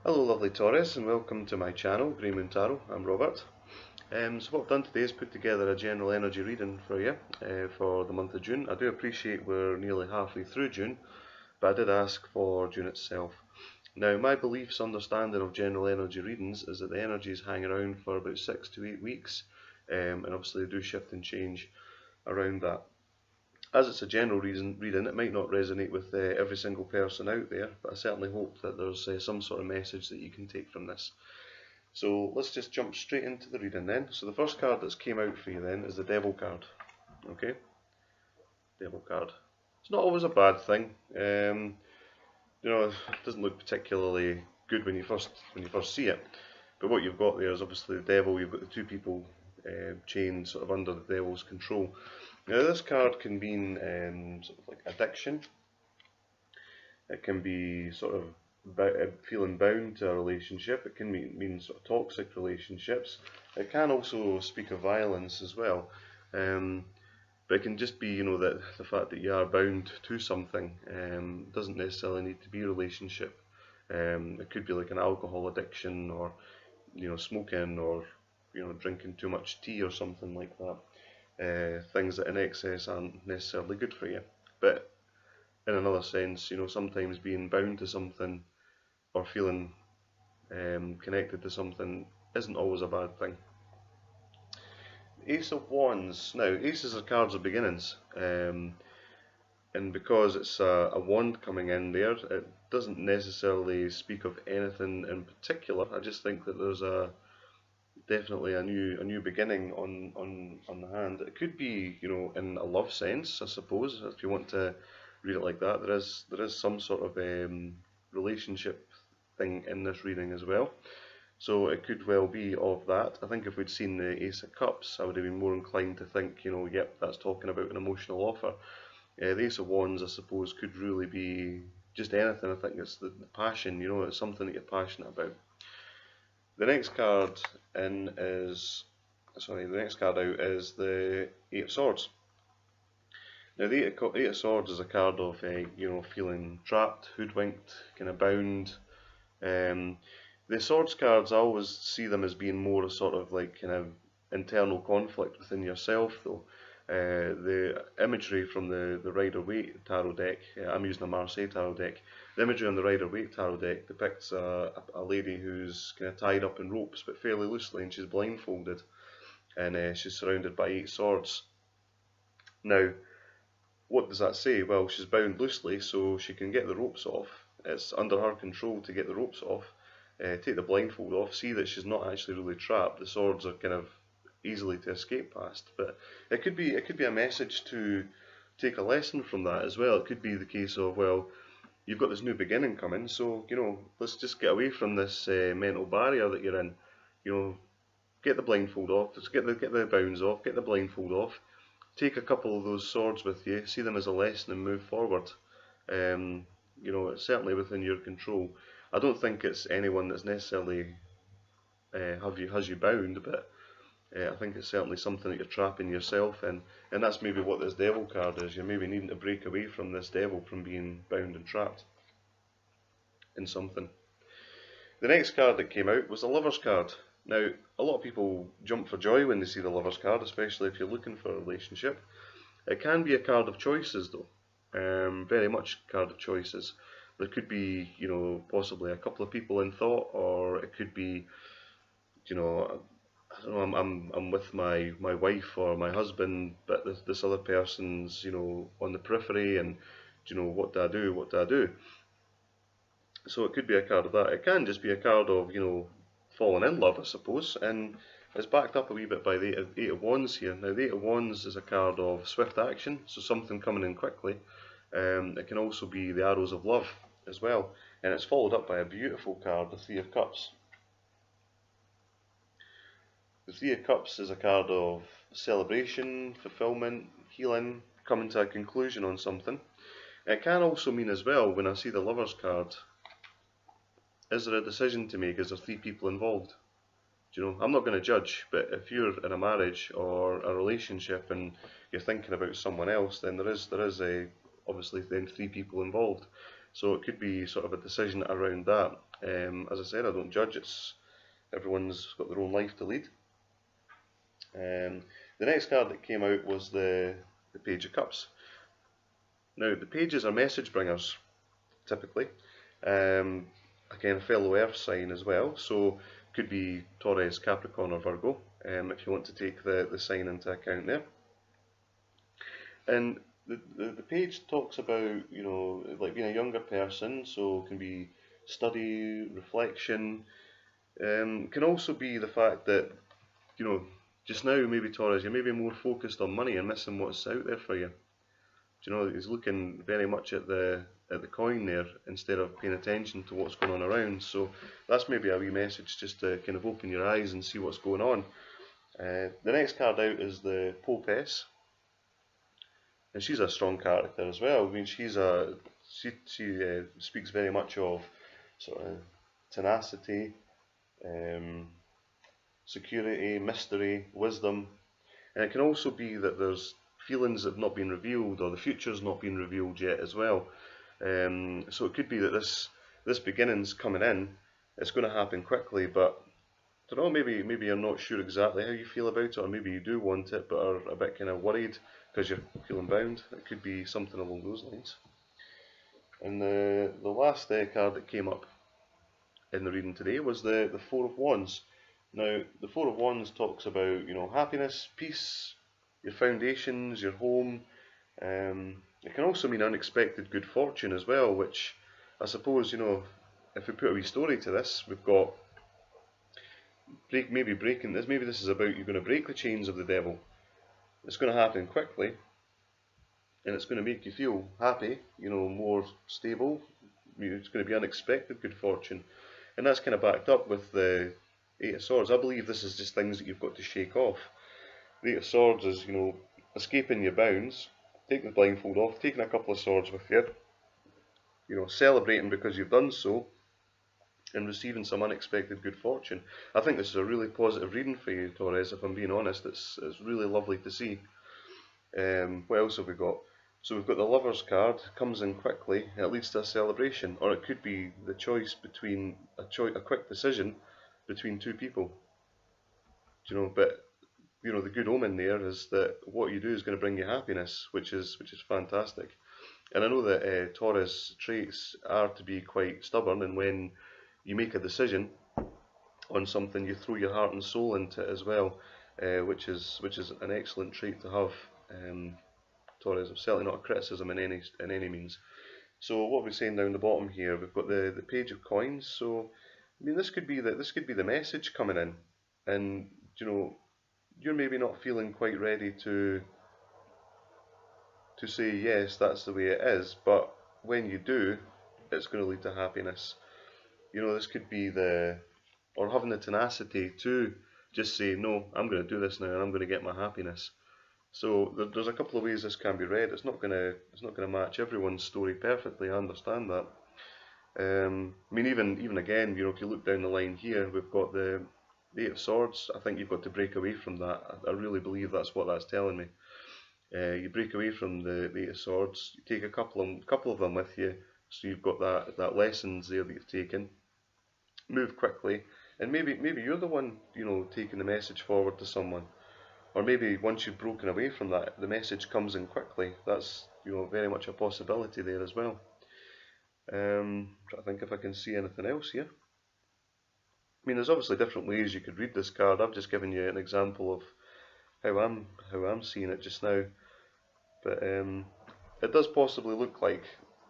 Hello lovely Taurus, and welcome to my channel, Grey Moon Tarot. I'm Robert. So what I've done today is put together a general energy reading for you for the month of June. I do appreciate we're nearly halfway through June, but I did ask for June itself. Now my beliefs, understanding of general energy readings is that the energies hang around for about 6 to 8 weeks, and obviously they do shift and change around that. As it's a general reading, it might not resonate with every single person out there, but I certainly hope that there's some sort of message that you can take from this. So let's just jump straight into the reading then. So the first card that's came out for you then is the Devil card. Okay, Devil card. It's not always a bad thing. It doesn't look particularly good when you first see it. But what you've got there is obviously the Devil. You've got the two people chained sort of under the Devil's control. Now this card can mean sort of like addiction. It can be sort of feeling bound to a relationship. It can mean sort of toxic relationships. It can also speak of violence as well. But it can just be, that the fact that you are bound to something. Doesn't necessarily need to be a relationship. It could be like an alcohol addiction, or smoking, or drinking too much tea or something like that. Things that in excess aren't necessarily good for you. But in another sense, sometimes being bound to something or feeling connected to something isn't always a bad thing. Ace of Wands. Now, aces are cards of beginnings, and because it's a wand coming in there, it doesn't necessarily speak of anything in particular. I just think that there's definitely a new beginning on the hand. It could be in a love sense, I suppose, if you want to read it like that. There is some sort of relationship thing in this reading as well, so it could well be of that. I think if we'd seen the Ace of Cups, I would have been more inclined to think, yep, that's talking about an emotional offer. The Ace of Wands, I suppose, could really be just anything. I think it's the passion, it's something that you're passionate about. The next card out is the Eight of Swords. Now the Eight of Swords is a card of feeling trapped, hoodwinked, kind of bound. The Swords cards, I always see them as being more a sort of like kind of internal conflict within yourself, though. The imagery from the Rider-Waite tarot deck, I'm using a Marseille tarot deck. The imagery on the Rider-Waite tarot deck depicts a lady who's kind of tied up in ropes, but fairly loosely, and she's blindfolded, and she's surrounded by 8 swords. Now, what does that say? Well, she's bound loosely, so she can get the ropes off. It's under her control to get the ropes off, take the blindfold off, see that she's not actually really trapped. The swords are kind of easily to escape past, but it could be a message to take a lesson from that as well. It could be the case of, well, you've got this new beginning coming, so let's just get away from this mental barrier that you're in. Get the blindfold off, just get the bounds off, get the blindfold off, take a couple of those swords with you, see them as a lesson, and move forward. It's certainly within your control. I don't think it's anyone that's necessarily has you bound, but I think it's certainly something that you're trapping yourself in, and that's maybe what this Devil card is. You're maybe needing to break away from this Devil, from being bound and trapped in something. The next card that came out was the Lover's card. Now, a lot of people jump for joy when they see the Lover's card, especially if you're looking for a relationship. It can be a card of choices, though. Very much a card of choices. There could be, possibly a couple of people in thought, or it could be, I don't know, I'm with my wife or my husband, but this other person's on the periphery, and what do I do? What do I do? So it could be a card of that. It can just be a card of falling in love, I suppose, and it's backed up a wee bit by the Eight of Wands here. Now the Eight of Wands is a card of swift action, so something coming in quickly. It can also be the Arrows of Love as well, and it's followed up by a beautiful card, the Three of Cups. The Three of Cups is a card of celebration, fulfillment, healing, coming to a conclusion on something. It can also mean as well, when I see the Lover's card, is there a decision to make? Is there 3 people involved? I'm not going to judge, but if you're in a marriage or a relationship and you're thinking about someone else, then there is obviously then 3 people involved. So it could be sort of a decision around that. As I said, I don't judge. Everyone's got their own life to lead. The next card that came out was the Page of Cups. Now, the pages are message bringers, typically. Again, a fellow Earth sign as well, so could be Taurus, Capricorn, or Virgo, if you want to take the sign into account there. And the page talks about, like being a younger person, so it can be study, reflection. Can also be the fact that, just now maybe Taurus, you're maybe more focused on money and missing what's out there for you. He's looking very much at the coin there instead of paying attention to what's going on around. So that's maybe a wee message just to kind of open your eyes and see what's going on. The next card out is the Popess, and she's a strong character as well. I mean, she speaks very much of sort of tenacity, security, mystery, wisdom, and it can also be that there's feelings that have not been revealed, or the future's not been revealed yet as well. So it could be that this beginning's coming in, it's going to happen quickly, but I don't know, maybe you're not sure exactly how you feel about it, or maybe you do want it but are a bit kind of worried because you're feeling bound. It could be something along those lines. And the last card that came up in the reading today was the Four of Wands. Now, the Four of Wands talks about, happiness, peace, your foundations, your home. It can also mean unexpected good fortune as well, which I suppose, if we put a wee story to this, we've got maybe this is about you're going to break the chains of the devil. It's going to happen quickly, and it's going to make you feel happy, more stable. It's going to be unexpected good fortune, and that's kind of backed up with the Eight of Swords. I believe this is just things that you've got to shake off. The Eight of Swords is, escaping your bounds, taking the blindfold off, taking a couple of swords with you, celebrating because you've done so, and receiving some unexpected good fortune. I think this is a really positive reading for you, Taurus, if I'm being honest. It's really lovely to see. What else have we got? So we've got the Lover's card, comes in quickly, it leads to a celebration, or it could be the choice between a quick decision between two people. But the good omen there is that what you do is going to bring you happiness, which is fantastic. And I know that Taurus traits are to be quite stubborn, and when you make a decision on something, you throw your heart and soul into it as well, which is an excellent trait to have. Taurus, certainly not a criticism in any means. So what we're saying down the bottom here, we've got the Page of Coins. So I mean, this could be the message coming in, and you're maybe not feeling quite ready to say yes, that's the way it is, but when you do, it's going to lead to happiness. This could be or having the tenacity to just say, no, I'm going to do this now, and I'm going to get my happiness. So there's a couple of ways this can be read. It's not going to match everyone's story perfectly. I understand that. I mean, even again, if you look down the line here, we've got the Eight of Swords. I think you've got to break away from that. I really believe that's what that's telling me. You break away from the Eight of Swords. You take a couple of them with you, so you've got that lessons there that you've taken. Move quickly, and maybe you're the one taking the message forward to someone, or maybe once you've broken away from that, the message comes in quickly. That's very much a possibility there as well. Trying to think if I can see anything else here. I mean, there's obviously different ways you could read this card. I've just given you an example of how I'm seeing it just now, but it does possibly look like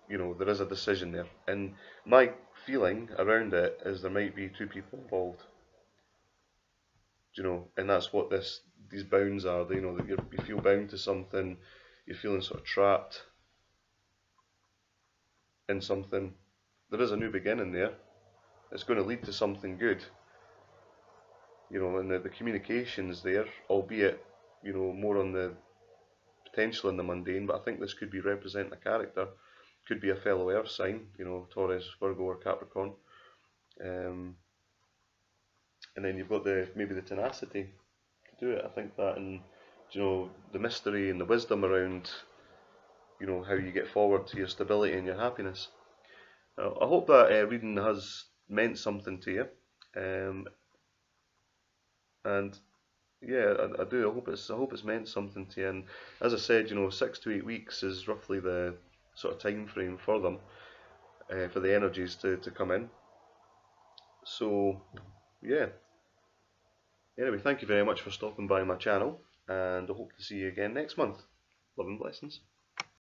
there is a decision there, and my feeling around it is there might be two people involved. And that's what these bounds are. That you feel bound to something, you're feeling sort of trapped in something. There is a new beginning there. It's going to lead to something good. And the communications there, albeit more on the potential in the mundane, but I think this could be representing a character. Could be a fellow earth sign, Taurus, Virgo, or Capricorn. And then you've got maybe the tenacity to do it. I think that, and the mystery and the wisdom around how you get forward to your stability and your happiness. I hope that reading has meant something to you, and yeah, I do. I hope it's meant something to you. And as I said, 6 to 8 weeks is roughly the sort of time frame for them, for the energies to come in. So yeah. Anyway, thank you very much for stopping by my channel, and I hope to see you again next month. Love and blessings.